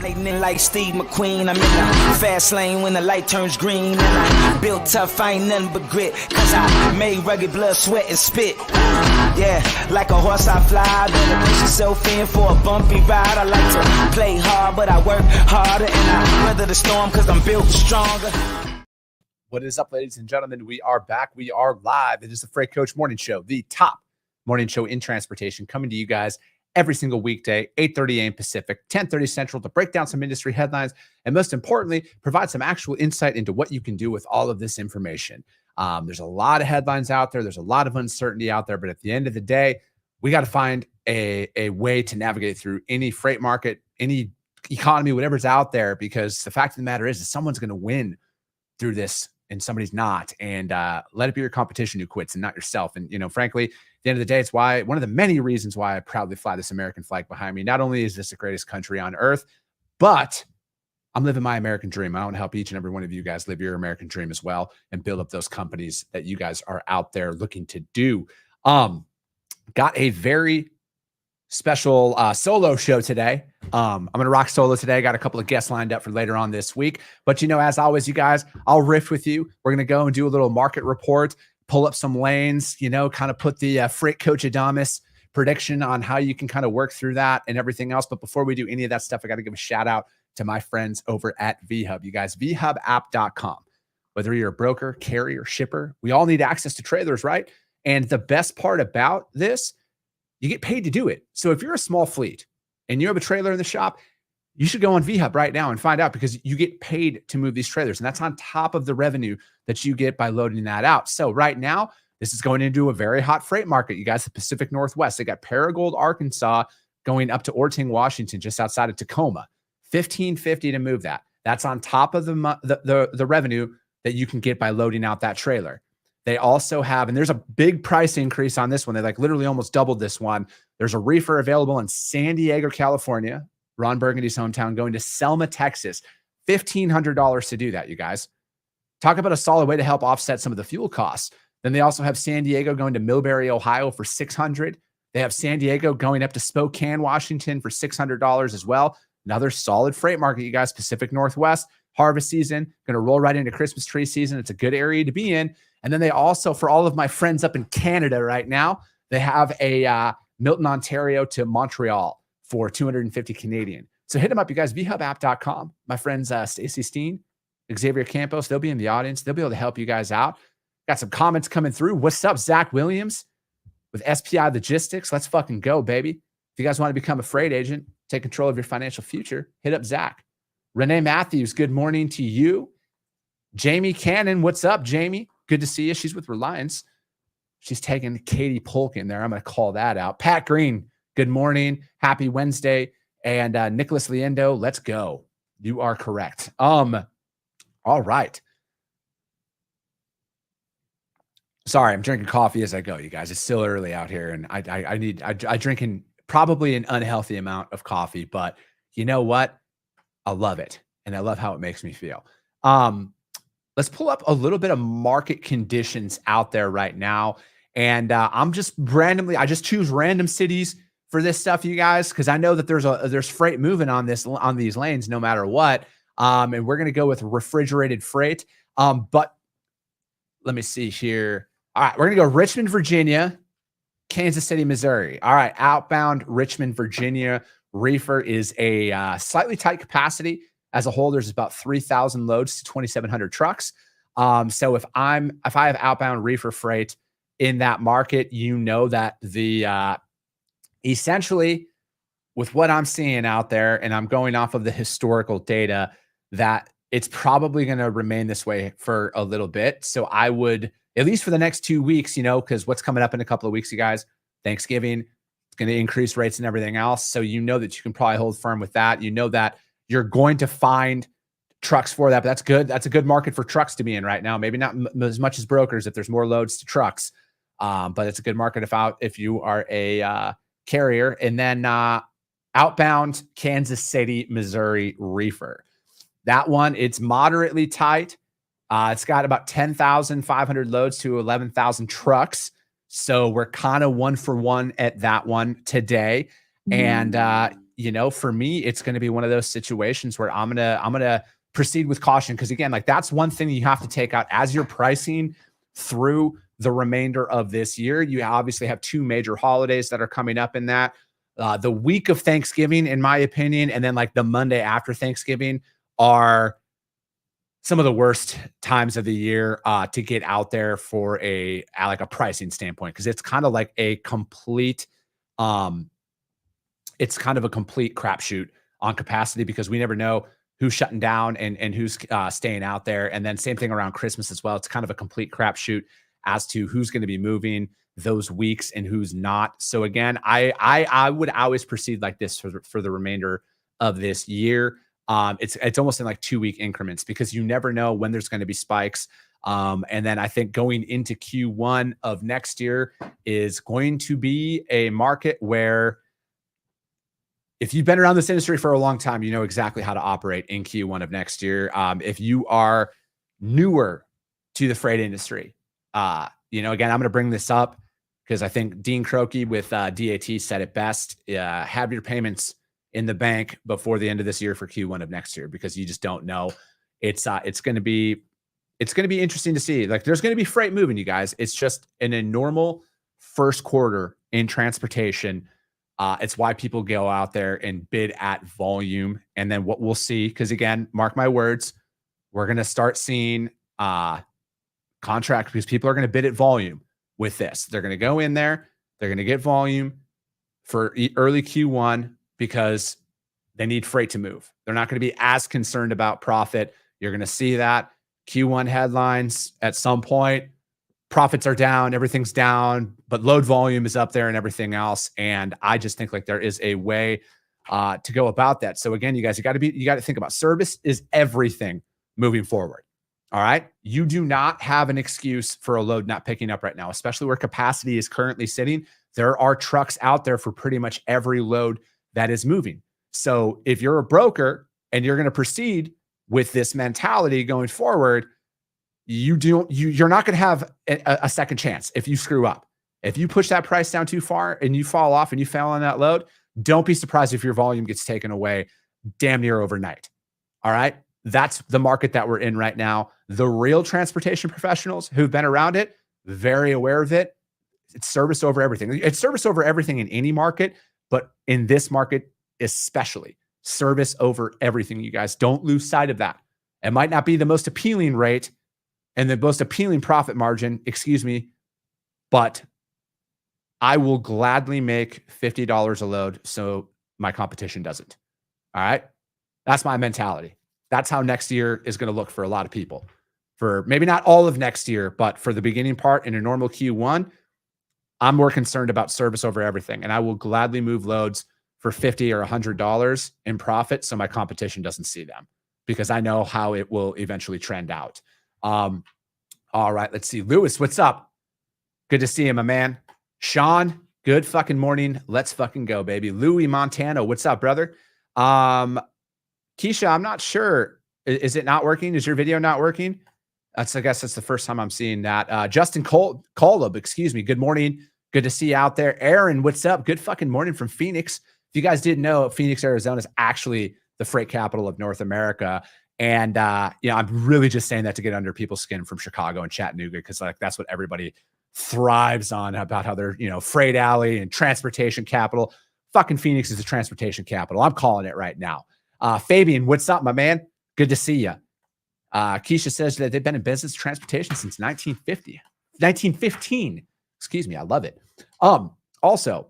Lightning like Steve McQueen. I'm in the fast lane when the light turns green. And I built tough, I ain't nothing but grit. Cause I made rugged blood, sweat, and spit. Yeah, like a horse I fly. Better push yourself in for a bumpy ride. I like to play hard, but I work harder. And I weather the storm cause I'm built stronger. What is up, ladies and gentlemen? We are back. We are live. It is the Freight Coach Morning Show, the top morning show in transportation, coming to you guys every single weekday, 8:30 a.m. Pacific, 10:30 Central, to break down some industry headlines and, most importantly, provide some actual insight into what you can do with all of this information. There's a lot of headlines out there. There's a lot of uncertainty out there. But at the end of the day, we got to find a way to navigate through any freight market, any economy, whatever's out there, because the fact of the matter is someone's going to win through this and somebody's not. And let it be your competition who quits and not yourself. And, frankly, at the end of the day, it's why one of the many reasons why I proudly fly this American flag behind me. Not only is this the greatest country on earth, but I'm living my American dream. I want to help each and every one of you guys live your American dream as well and build up those companies that you guys are out there looking to do. Got a very special solo show today. I'm going to rock solo today. Got a couple of guests lined up for later on this week. But, as always, you guys, I'll riff with you. We're going to go and do a little market report, pull up some lanes, kind of put the Freight Coach Adamus prediction on how you can kind of work through that and everything else. But before we do any of that stuff, I got to give a shout out to my friends over at VHub. You guys, vhubapp.com. Whether you're a broker, carrier, shipper, we all need access to trailers, right? And the best part about this, you get paid to do it. So if you're a small fleet and you have a trailer in the shop, you should go on VHub right now and find out, because you get paid to move these trailers. And that's on top of the revenue that you get by loading that out. So right now, this is going into a very hot freight market. You guys, the Pacific Northwest, they got Paragould, Arkansas, going up to Orting, Washington, just outside of Tacoma. $1,550 to move that. That's on top of the revenue that you can get by loading out that trailer. They also have, and there's a big price increase on this one. They literally almost doubled this one. There's a reefer available in San Diego, California, Ron Burgundy's hometown, going to Selma, Texas. $1,500 to do that, you guys. Talk about a solid way to help offset some of the fuel costs. Then they also have San Diego going to Millbury, Ohio for $600. They have San Diego going up to Spokane, Washington for $600 as well. Another solid freight market, you guys. Pacific Northwest, harvest season, going to roll right into Christmas tree season. It's a good area to be in. And then they also, for all of my friends up in Canada right now, they have a Milton, Ontario to Montreal for $250 Canadian. So hit them up, you guys, vhubapp.com. My friends Stacey Steen, Xavier Campos, they'll be in the audience. They'll be able to help you guys out. Got some comments coming through. What's up, Zach Williams with SPI Logistics? Let's fucking go, baby. If you guys want to become a freight agent, take control of your financial future, hit up Zach. Renee Matthews, good morning to you. Jamie Cannon, what's up, Jamie? Good to see you. She's with Reliance. She's taking Katie Polk in there. I'm going to call that out. Pat Green, good morning. Happy Wednesday. And Nicholas Liendo, let's go. You are correct. All right. Sorry, I'm drinking coffee as I go, you guys. It's still early out here, and I drink in probably an unhealthy amount of coffee, but you know what? I love it, and I love how it makes me feel. Let's pull up a little bit of market conditions out there right now. And I'm just randomly, I just choose random cities for this stuff, you guys, because I know that there's freight moving on these lanes no matter what. And we're going to go with refrigerated freight. But let me see here. All right, we're going to go Richmond, Virginia, Kansas City, Missouri. All right, outbound Richmond, Virginia reefer is a slightly tight capacity. As a whole, there's about 3,000 loads to 2,700 trucks. So if I have outbound reefer freight in that market, you know that the essentially with what I'm seeing out there, and I'm going off of the historical data, that it's probably going to remain this way for a little bit. So I would, at least for the next 2 weeks, because what's coming up in a couple of weeks, you guys, Thanksgiving, it's going to increase rates and everything else. So you know that you can probably hold firm with that. You know that you're going to find trucks for that, but that's good. That's a good market for trucks to be in right now. Maybe not as much as brokers if there's more loads to trucks, but it's a good market if you are a carrier. And then outbound Kansas City, Missouri reefer. That one, it's moderately tight. It's got about 10,500 loads to 11,000 trucks. So we're kind of 1 for 1 at that one today. And for me, it's going to be one of those situations where I'm going to proceed with caution. Cause again, like that's one thing you have to take out as you're pricing through the remainder of this year. You obviously have 2 major holidays that are coming up in that. The week of Thanksgiving, in my opinion, and then like the Monday after Thanksgiving are some of the worst times of the year to get out there for a pricing standpoint, because it's kind of like a complete crapshoot on capacity, because we never know who's shutting down and who's staying out there. And then same thing around Christmas as well. It's kind of a complete crapshoot as to who's going to be moving those weeks and who's not. So again, I would always proceed like this for the remainder of this year. It's almost in like 2-week increments, because you never know when there's going to be spikes. And then I think going into Q1 of next year is going to be a market where, if you've been around this industry for a long time, you know exactly how to operate in Q1 of next year. If you are newer to the freight industry, again, I'm going to bring this up because I think Dean Croakey with DAT said it best. Have your payments in the bank before the end of this year for Q1 of next year, because you just don't know. It's going to be interesting to see. Like, there's going to be freight moving, you guys. It's just in a normal first quarter in transportation. It's why people go out there and bid at volume. And then what we'll see, because again, mark my words, we're going to start seeing contracts, because people are going to bid at volume with this. They're going to go in there, they're going to get volume for early Q1, because they need freight to move. They're not going to be as concerned about profit. You're going to see that Q1 headlines at some point. Profits are down, everything's down, but load volume is up there and everything else. And I just think like there is a way to go about that. So again, you guys, you got to think about service is everything moving forward. All right. You do not have an excuse for a load not picking up right now, especially where capacity is currently sitting. There are trucks out there for pretty much every load that is moving. So if you're a broker and you're going to proceed with this mentality going forward, you're not going to have a second chance if you screw up. If you push that price down too far and you fall off and you fail on that load, don't be surprised if your volume gets taken away damn near overnight. All right. That's the market that we're in right now. The real transportation professionals who've been around it, very aware of it. It's service over everything. It's service over everything in any market, but in this market, especially service over everything. You guys don't lose sight of that. It might not be the most appealing rate and the most appealing profit margin, but I will gladly make $50 a load so my competition doesn't. All right. That's my mentality. That's how next year is going to look for a lot of people. For maybe not all of next year, but for the beginning part in a normal Q1, I'm more concerned about service over everything. And I will gladly move loads for $50 or $100 in profit so my competition doesn't see them, because I know how it will eventually trend out. All right, let's see. Lewis, what's up? Good to see you, my man. Sean, good fucking morning. Let's fucking go, baby. Louis Montano, what's up, brother? Keisha, I'm not sure. Is it not working? Is your video not working? I guess that's the first time I'm seeing that. Justin Colub, excuse me. Good morning. Good to see you out there. Aaron, what's up? Good fucking morning from Phoenix. If you guys didn't know, Phoenix, Arizona is actually the freight capital of North America. And, I'm really just saying that to get under people's skin from Chicago and Chattanooga, because like that's what everybody thrives on, about how they're, freight alley and transportation capital. Fucking Phoenix is the transportation capital. I'm calling it right now. Fabian, what's up, my man? Good to see you. Keisha says that they've been in business transportation since 1915. Excuse me. I love it. Also,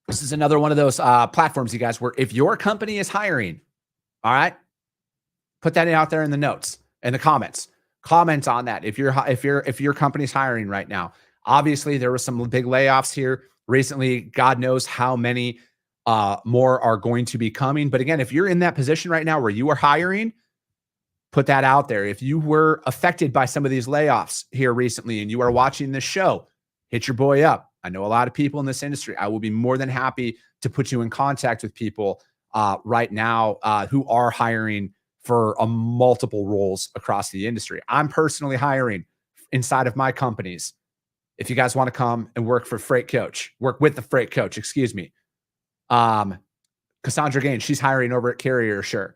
this is another one of those platforms, you guys, where if your company is hiring, all right, put that out there in the notes, in the comments. Comment on that. If your company's hiring right now. Obviously, there were some big layoffs here recently. God knows how many more are going to be coming. But again, if you're in that position right now where you are hiring, put that out there. If you were affected by some of these layoffs here recently and you are watching this show, hit your boy up. I know a lot of people in this industry. I will be more than happy to put you in contact with people right now who are hiring for multiple roles across the industry. I'm personally hiring inside of my companies. If you guys want to come and work with the Freight Coach, Cassandra Gaines, she's hiring over at Carrier, sure.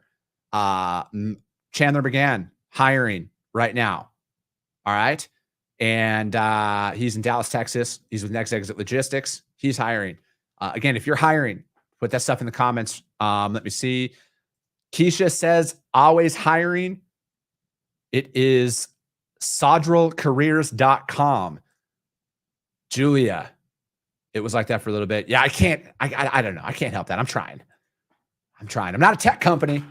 Chandler McGann, hiring right now. All right. And he's in Dallas, Texas. He's with Next Exit Logistics. He's hiring. Again, if you're hiring, put that stuff in the comments. Let me see. Keisha says, always hiring. It is sodrelcareers.com. Julia, it was like that for a little bit. Yeah, I don't know. I can't help that. I'm trying. I'm not a tech company.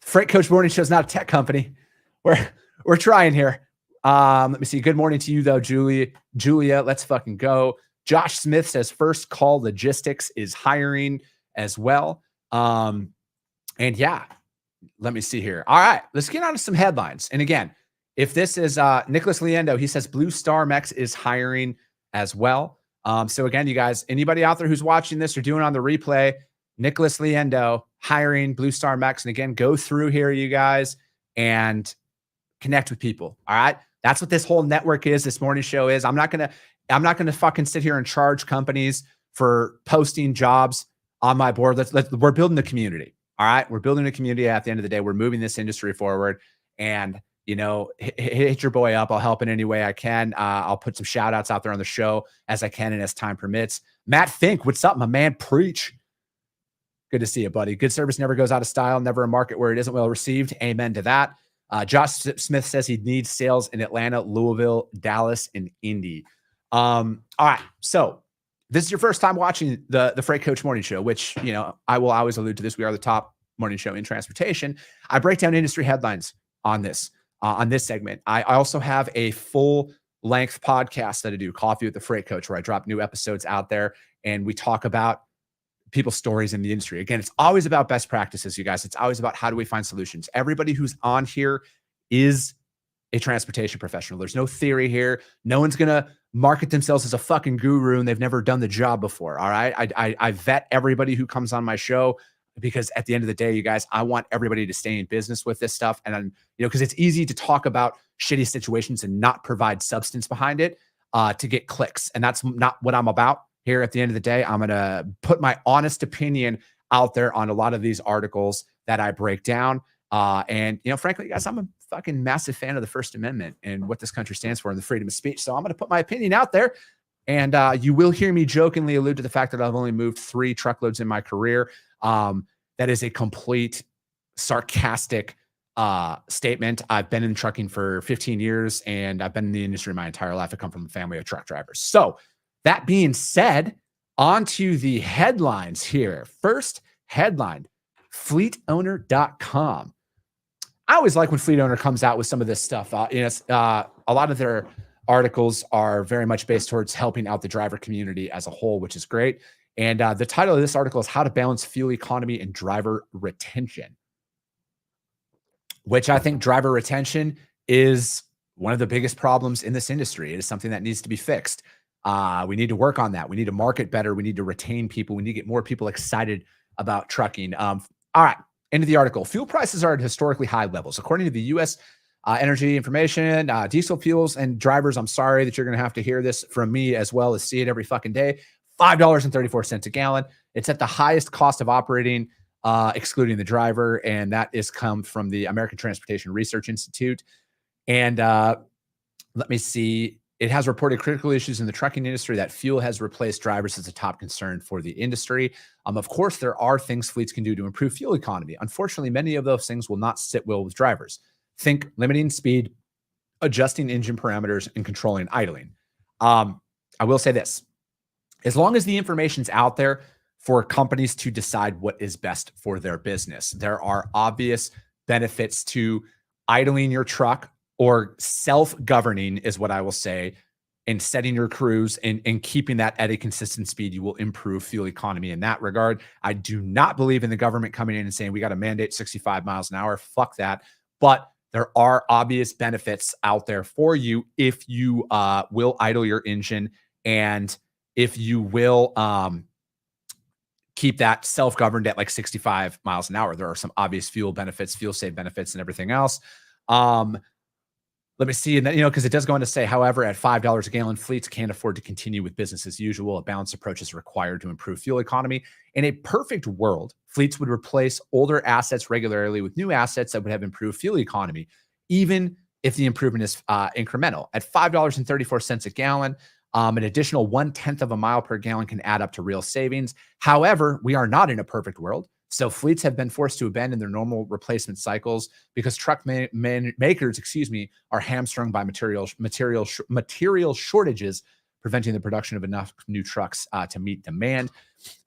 Freight Coach Morning Show is not a tech company. We're trying here. Let me see. Good morning to you, though, Julia. Let's fucking go. Josh Smith says First Call Logistics is hiring as well. And yeah, let me see here. All right, let's get on to some headlines. And again, if this is Nicholas Leendo, he says Blue Star Mex is hiring as well. So again, you guys, anybody out there who's watching this or doing on the replay, Nicholas Leendo hiring Blue Star Mex. And again, go through here, you guys, and connect with people. All right. That's what this whole network is. This morning show is. I'm not going to fucking sit here and charge companies for posting jobs on my board. We're building a community. All right. We're building a community. At the end of the day, we're moving this industry forward. And, you know, hit your boy up. I'll help in any way I can. I'll put some shout outs out there on the show as I can and as time permits. Matt Fink, what's up, my man? Preach. Good to see you, buddy. Good service never goes out of style. Never a market where it isn't well received. Amen to that. Josh Smith says he needs sales in Atlanta, Louisville, Dallas, and Indy. All right. So this is your first time watching the Freight Coach Morning Show, which, you know, I will always allude to this. We are the top morning show in transportation. I break down industry headlines on this segment. I also have a full length podcast that I do, Coffee with the Freight Coach, where I drop new episodes out there and we talk about people's stories in the industry. Again, it's always about best practices, you guys. It's always about how do we find solutions. Everybody who's on here is a transportation professional. There's no theory here. No one's going to market themselves as a fucking guru and they've never done the job before. All right. I vet everybody who comes on my show because at the end of the day, you guys, I want everybody to stay in business with this stuff. And I'm, you know, because it's easy to talk about shitty situations and not provide substance behind it to get clicks. And that's not what I'm about. Here at the end of the day, I'm going to put my honest opinion out there on a lot of these articles that I break down. And, you know, frankly, guys, I'm a fucking massive fan of the First Amendment and what this country stands for and the freedom of speech. So I'm going to put my opinion out there. And you will hear me jokingly allude to the fact that I've only moved 3 truckloads in my career. That is a complete sarcastic statement. I've been in trucking for 15 years and I've been in the industry my entire life. I come from a family of truck drivers. So that being said, on to the headlines here. First headline, fleetowner.com. I always like when Fleet Owner comes out with some of this stuff. A lot of their articles are very much based towards helping out the driver community as a whole, which is great. And the title of this article is How to Balance Fuel Economy and Driver Retention, which I think driver retention is one of the biggest problems in this industry. It is something that needs to be fixed. We need to work on that. We need to market better. We need to retain people. We need to get more people excited about trucking. All right. Into the article. Fuel prices are at historically high levels. According to the U.S. Energy Information, diesel fuels and drivers, I'm sorry that you're going to have to hear this from me as well as see it every fucking day, $5.34 a gallon. It's at the highest cost of operating, excluding the driver. And that is come from the American Transportation Research Institute. And let me see. It has reported critical issues in the trucking industry that fuel has replaced drivers as a top concern for the industry. Of course, there are things fleets can do to improve fuel economy. Unfortunately, many of those things will not sit well with drivers. Think limiting speed, adjusting engine parameters, and controlling idling. I will say this. As long as the information's out there for companies to decide what is best for their business, there are obvious benefits to idling your truck or self-governing is what I will say, and setting your crews and keeping that at a consistent speed. You will improve fuel economy in that regard. I do not believe in the government coming in and saying, we got to mandate 65 miles an hour. Fuck that. But there are obvious benefits out there for you if you will idle your engine and if you will keep that self-governed at like 65 miles an hour. There are some obvious fuel benefits, fuel save benefits, and everything else. Let me see. And then, because it does go on to say, however, at $5 a gallon, fleets can't afford to continue with business as usual. A balanced approach is required to improve fuel economy. In a perfect world, fleets would replace older assets regularly with new assets that would have improved fuel economy, even if the improvement is incremental. At $5.34 a gallon, an additional 1/10 of a mile per gallon can add up to real savings. However, we are not in a perfect world. So fleets have been forced to abandon their normal replacement cycles because truck makers, are hamstrung by material shortages, preventing the production of enough new trucks to meet demand.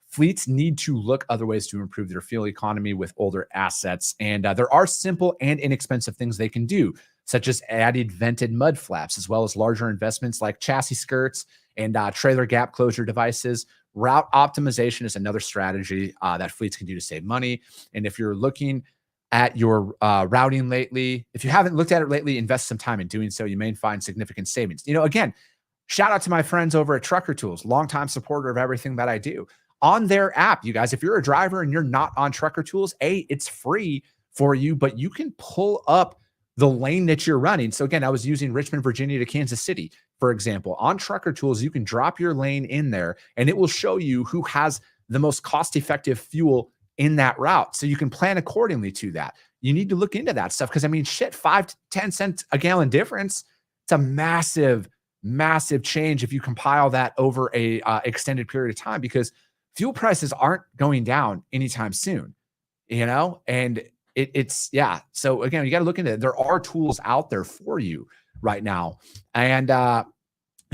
Fleets need to look other ways to improve their fuel economy with older assets. And there are simple and inexpensive things they can do, such as added vented mud flaps, as well as larger investments like chassis skirts and trailer gap closure devices. Route optimization is another strategy that fleets can do to save money. And if you're looking at your routing lately, if you haven't looked at it lately, invest some time in doing so. You may find significant savings. Again, shout out to my friends over at Trucker Tools, longtime supporter of everything that I do. On their app, you guys, if you're a driver and you're not on Trucker Tools, it's free for you, but you can pull up the lane that you're running. So again, I was using Richmond, Virginia to Kansas City, for example. On Trucker Tools, you can drop your lane in there and it will show you who has the most cost-effective fuel in that route. So you can plan accordingly to that. You need to look into that stuff because 5 to 10 cents a gallon difference. It's a massive, massive change if you compile that over a extended period of time, because fuel prices aren't going down anytime soon, and it's. So again, you got to look into it. There are tools out there for you right now. And,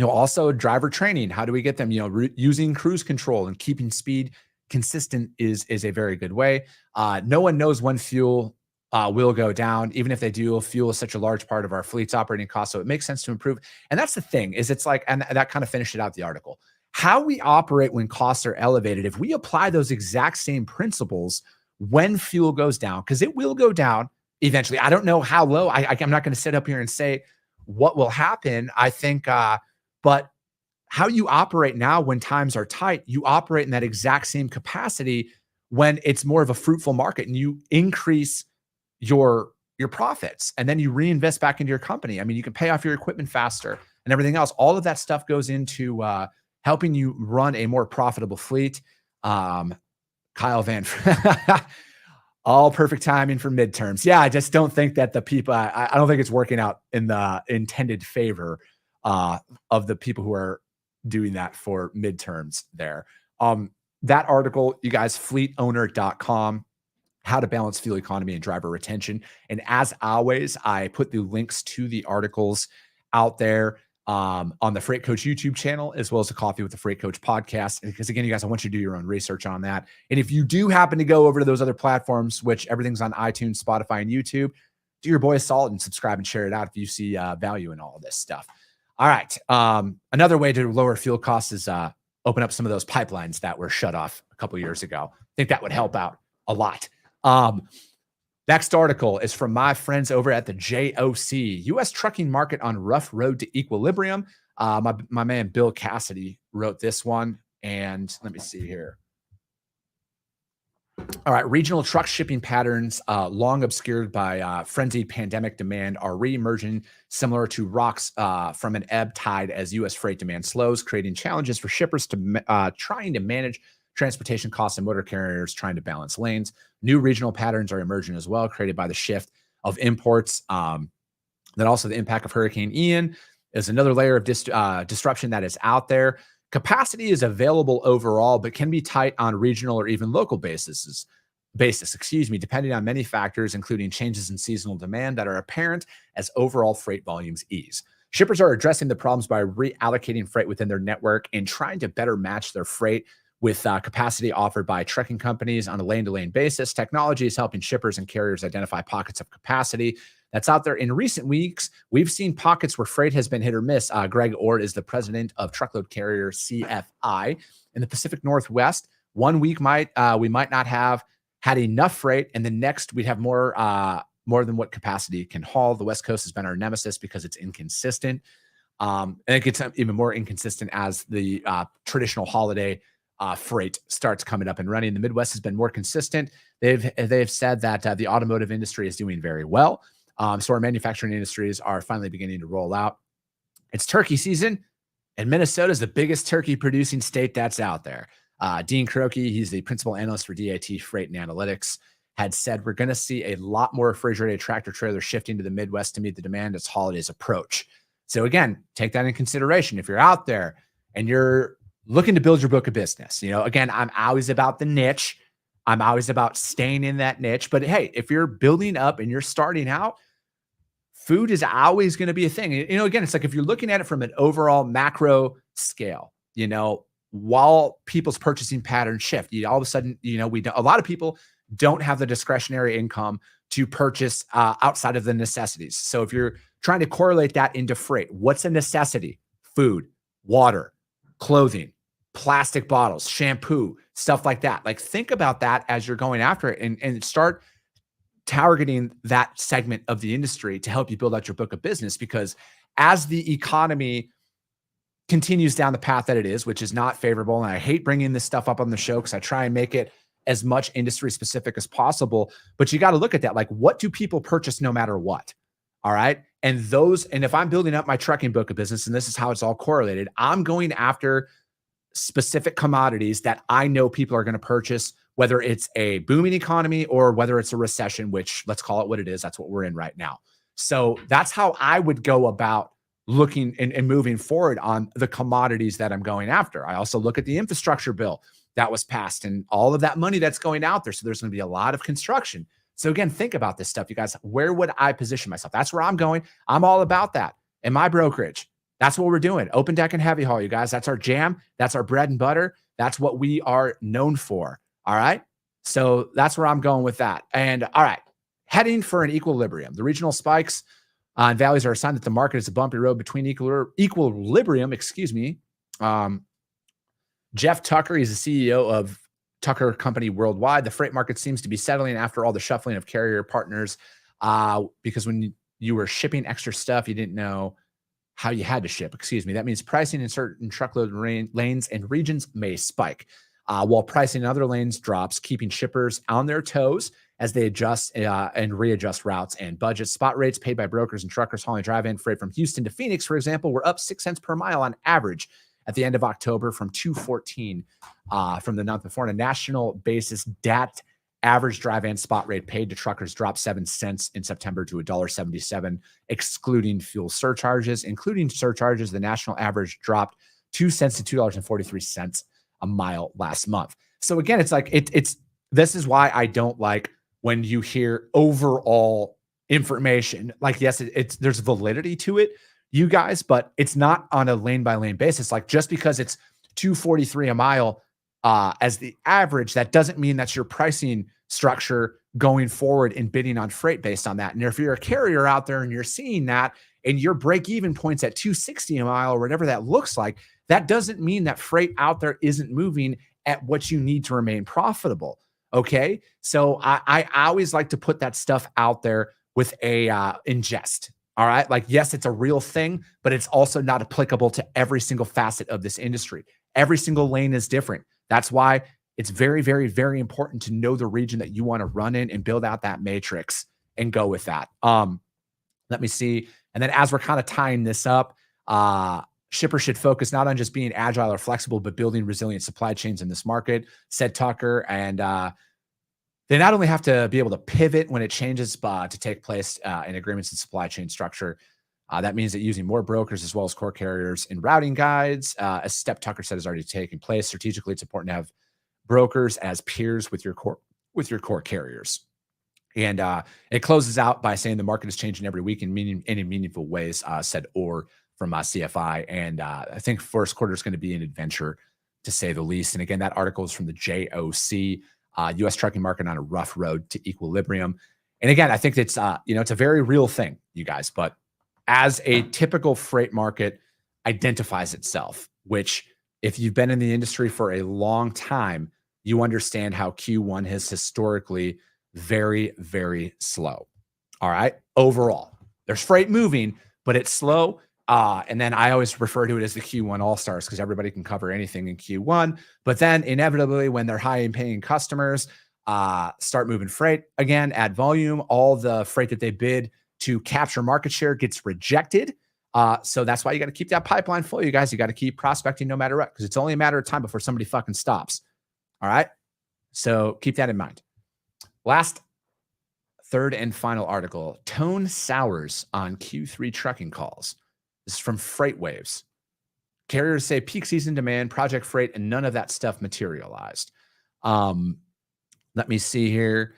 also driver training. How do we get them? Using cruise control and keeping speed consistent is a very good way. No one knows when fuel will go down. Even if they do, fuel is such a large part of our fleet's operating costs. So it makes sense to improve. And that's the thing is and that kind of finished it out the article. How we operate when costs are elevated, if we apply those exact same principles when fuel goes down, because it will go down eventually. I don't know how low. I'm not going to sit up here and say what will happen. I think, but how you operate now when times are tight, you operate in that exact same capacity when it's more of a fruitful market and you increase your profits and then you reinvest back into your company. You can pay off your equipment faster and everything else. All of that stuff goes into helping you run a more profitable fleet. Kyle Van, all perfect timing for midterms. Yeah, I just don't think that the people, I don't think it's working out in the intended favor of the people who are doing that for midterms there. That article, you guys, fleetowner.com, how to balance fuel economy and driver retention. And as always, I put the links to the articles out there on the Freight Coach YouTube channel, as well as the Coffee with the Freight Coach podcast. Because again, you guys, I want you to do your own research on that. And if you do happen to go over to those other platforms, which everything's on iTunes, Spotify, and YouTube, do your boy a solid and subscribe and share it out if you see value in all of this stuff. All right. Another way to lower fuel costs is open up some of those pipelines that were shut off a couple of years ago. I think that would help out a lot. Next article is from my friends over at the JOC, U.S. trucking market on rough road to equilibrium. My man Bill Cassidy wrote this one, and let me see here. All right, regional truck shipping patterns, long obscured by frenzied pandemic demand, are reemerging, similar to rocks from an ebb tide as U.S. freight demand slows, creating challenges for shippers to trying to manage transportation costs and motor carriers trying to balance lanes. New regional patterns are emerging as well, created by the shift of imports. Then also the impact of Hurricane Ian is another layer of disruption that is out there. Capacity is available overall, but can be tight on regional or even local basis, depending on many factors, including changes in seasonal demand that are apparent as overall freight volumes ease. Shippers are addressing the problems by reallocating freight within their network and trying to better match their freight with capacity offered by trucking companies on a lane-to-lane basis. Technology is helping shippers and carriers identify pockets of capacity that's out there. In recent weeks, we've seen pockets where freight has been hit or miss. Greg Ord is the president of truckload carrier CFI in the Pacific Northwest. 1 week we might not have had enough freight, and the next we'd have more than what capacity can haul. The West Coast has been our nemesis because it's inconsistent. And it gets even more inconsistent as the traditional holiday freight starts coming up and running. The Midwest has been more consistent. They've said that the automotive industry is doing very well. So our manufacturing industries are finally beginning to roll out. It's turkey season, and Minnesota is the biggest turkey producing state that's out there. Dean Croakey, he's the principal analyst for DAT Freight and Analytics, had said we're going to see a lot more refrigerated tractor trailers shifting to the Midwest to meet the demand as holidays approach. So again, take that in consideration. If you're out there and you're looking to build your book of business, again, I'm always about the niche. I'm always about staying in that niche. But hey, if you're building up and you're starting out, food is always going to be a thing. Again, it's like if you're looking at it from an overall macro scale, while people's purchasing patterns shift, all of a sudden, a lot of people don't have the discretionary income to purchase outside of the necessities. So if you're trying to correlate that into freight, what's a necessity? Food, water, clothing, plastic bottles, shampoo, stuff like that. Like think about that as you're going after it and start targeting that segment of the industry to help you build out your book of business. Because as the economy continues down the path that it is, which is not favorable, and I hate bringing this stuff up on the show because I try and make it as much industry specific as possible, but you got to look at that. Like, what do people purchase no matter what? All right. And if I'm building up my trucking book of business, and this is how it's all correlated, I'm going after specific commodities that I know people are going to purchase, whether it's a booming economy or whether it's a recession, which let's call it what it is. That's what we're in right now. So that's how I would go about looking and moving forward on the commodities that I'm going after. I also look at the infrastructure bill that was passed and all of that money that's going out there. So there's going to be a lot of construction. So again, think about this stuff, you guys. Where would I position myself? That's where I'm going. I'm all about that. In my brokerage, that's what we're doing. Open deck and heavy haul, you guys. That's our jam. That's our bread and butter. That's what we are known for. All right. So that's where I'm going with that. And all right, heading for an equilibrium. The regional spikes and valleys are a sign that the market is a bumpy road between equilibrium. Jeff Tucker, he's the CEO of Tucker Company Worldwide. The freight market seems to be settling after all the shuffling of carrier partners because when you were shipping extra stuff, you didn't know how you had to ship. That means pricing in certain truckload lanes and regions may spike, while pricing in other lanes drops, keeping shippers on their toes as they adjust and readjust routes and budgets. Spot rates paid by brokers and truckers hauling drive-in freight from Houston to Phoenix, for example, were up 6 cents per mile on average at the end of October from $2.14 from the month before. On a national basis, DAT average drive-in spot rate paid to truckers dropped 7 cents in September to $1.77, excluding fuel surcharges. Including surcharges, the national average dropped 2 cents to $2.43 a mile last month. So again, it's like this is why I don't like when you hear overall information. Like, yes, there's validity to it, you guys, but it's not on a lane by lane basis. Like, just because it's $2.43 a mile as the average, that doesn't mean that's your pricing structure going forward and bidding on freight based on that. And if you're a carrier out there and you're seeing that and your break even point's at $2.60 a mile or whatever that looks like, that doesn't mean that freight out there isn't moving at what you need to remain profitable. Okay. So I always like to put that stuff out there with a ingest. All right. Like, yes, it's a real thing, but it's also not applicable to every single facet of this industry. Every single lane is different. That's why it's very, very, very important to know the region that you want to run in and build out that matrix and go with that. Let me see. And then as we're kind of tying this up, shippers should focus not on just being agile or flexible, but building resilient supply chains in this market, said Tucker. And they not only have to be able to pivot when it changes to take place in agreements and supply chain structure. That means that using more brokers as well as core carriers in routing guides, a step Tucker said has already taken place. Strategically, it's important to have brokers as peers with your core carriers. And it closes out by saying the market is changing every week in meaningful ways, said Orr from CFI. And I think first quarter is going to be an adventure, to say the least. And again, that article is from the JOC. U.S. trucking market on a rough road to equilibrium. And again, I think it's it's a very real thing, you guys. But as a typical freight market identifies itself, which if you've been in the industry for a long time, you understand how Q1 has historically very, very slow. All right. Overall, there's freight moving, but it's slow. And then I always refer to it as the Q1 All-Stars because everybody can cover anything in Q1. But then inevitably, when they're high and paying customers start moving freight again, add volume, all the freight that they bid to capture market share gets rejected. So that's why you got to keep that pipeline full, you guys. You got to keep prospecting no matter what, because it's only a matter of time before somebody fucking stops. All right. So keep that in mind. Last, third and final article, tone sours on Q3 trucking calls. This is from FreightWaves. Carriers say peak season demand, project freight, and none of that stuff materialized. Let me see here.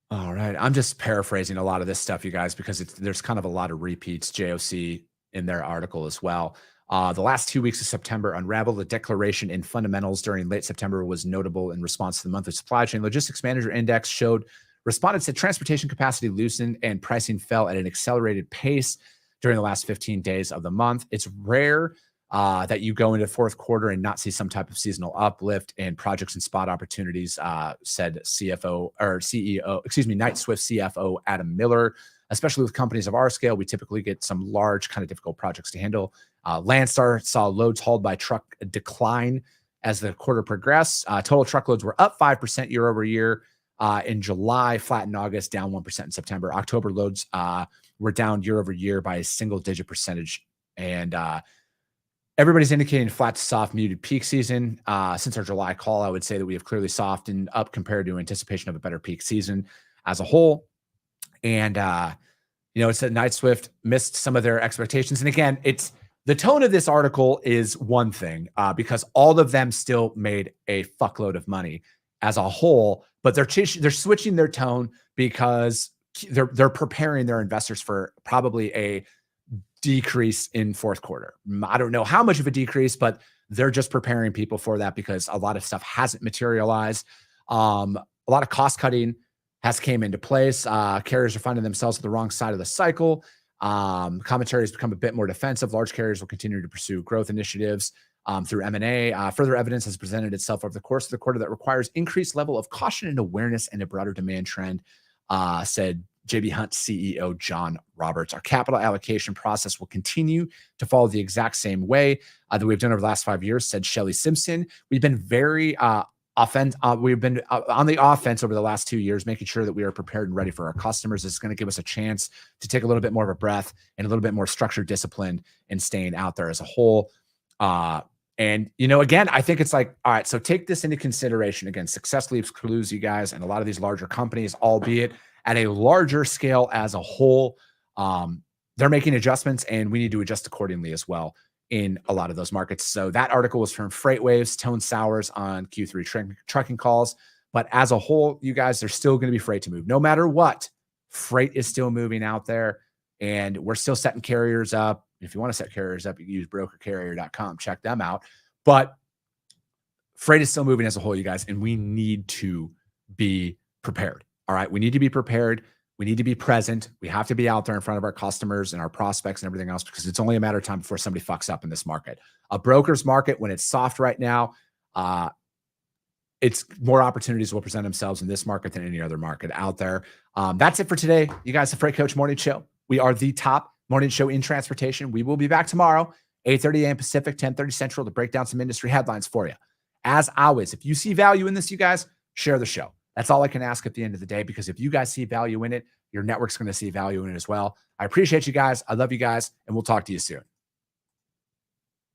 All right. I'm just paraphrasing a lot of this stuff, you guys, because there's kind of a lot of repeats, JOC in their article as well. The last 2 weeks of September unraveled. The declaration in fundamentals during late September was notable in response to the monthly supply chain logistics manager index showed respondents said transportation capacity loosened and pricing fell at an accelerated pace during the last 15 days of the month. It's rare that you go into fourth quarter and not see some type of seasonal uplift in projects and spot opportunities, said CEO, Knight-Swift CFO Adam Miller. Especially with companies of our scale, we typically get some large, kind of difficult projects to handle. Landstar saw loads hauled by truck decline as the quarter progressed. Total truckloads were up 5% year over year in July, flat in August, down 1% in September. October loads were down year over year by a single-digit percentage. And everybody's indicating flat to soft, muted peak season. Since our July call, I would say that we have clearly softened up compared to anticipation of a better peak season as a whole. And, it said Knight-Swift missed some of their expectations. And again, it's the tone of this article is one thing because all of them still made a fuckload of money as a whole, but they're switching their tone because they're preparing their investors for probably a decrease in fourth quarter. I don't know how much of a decrease, but they're just preparing people for that because a lot of stuff hasn't materialized. A lot of cost cutting has came into place. Carriers are finding themselves on the wrong side of the cycle. Commentary has become a bit more defensive. Large carriers will continue to pursue growth initiatives through M&A. Further evidence has presented itself over the course of the quarter that requires increased level of caution and awareness and a broader demand trend, said JB Hunt CEO John Roberts. Our capital allocation process will continue to follow the exact same way that we've done over the last 5 years, said Shelley Simpson. We've been very we've been on the offense over the last 2 years, making sure that we are prepared and ready for our customers. It's going to give us a chance to take a little bit more of a breath and a little bit more structured discipline in staying out there as a whole. And, again, I think it's like, all right, so take this into consideration. Again, success leaves clues, you guys, and a lot of these larger companies, albeit at a larger scale as a whole, they're making adjustments, and we need to adjust accordingly as well in a lot of those markets. So that article was from FreightWaves, tone sours on Q3 trucking calls. But as a whole, you guys, there's still going to be freight to move. No matter what, freight is still moving out there, and we're still setting carriers up. If you want to set carriers up, you can use brokercarrier.com. Check them out. But freight is still moving as a whole, you guys, and we need to be prepared. All right, we need to be prepared. We need to be present. We have to be out there in front of our customers and our prospects and everything else, because it's only a matter of time before somebody fucks up in this market. A broker's market, when it's soft right now, it's more opportunities will present themselves in this market than any other market out there. That's it for today. You guys, the Freight Coach Morning Show. We are the top morning show in transportation. We will be back tomorrow, 8:30 a.m. Pacific, 10:30 Central, to break down some industry headlines for you. As always, if you see value in this, you guys, share the show. That's all I can ask at the end of the day, because if you guys see value in it, your network's going to see value in it as well. I appreciate you guys. I love you guys, and we'll talk to you soon.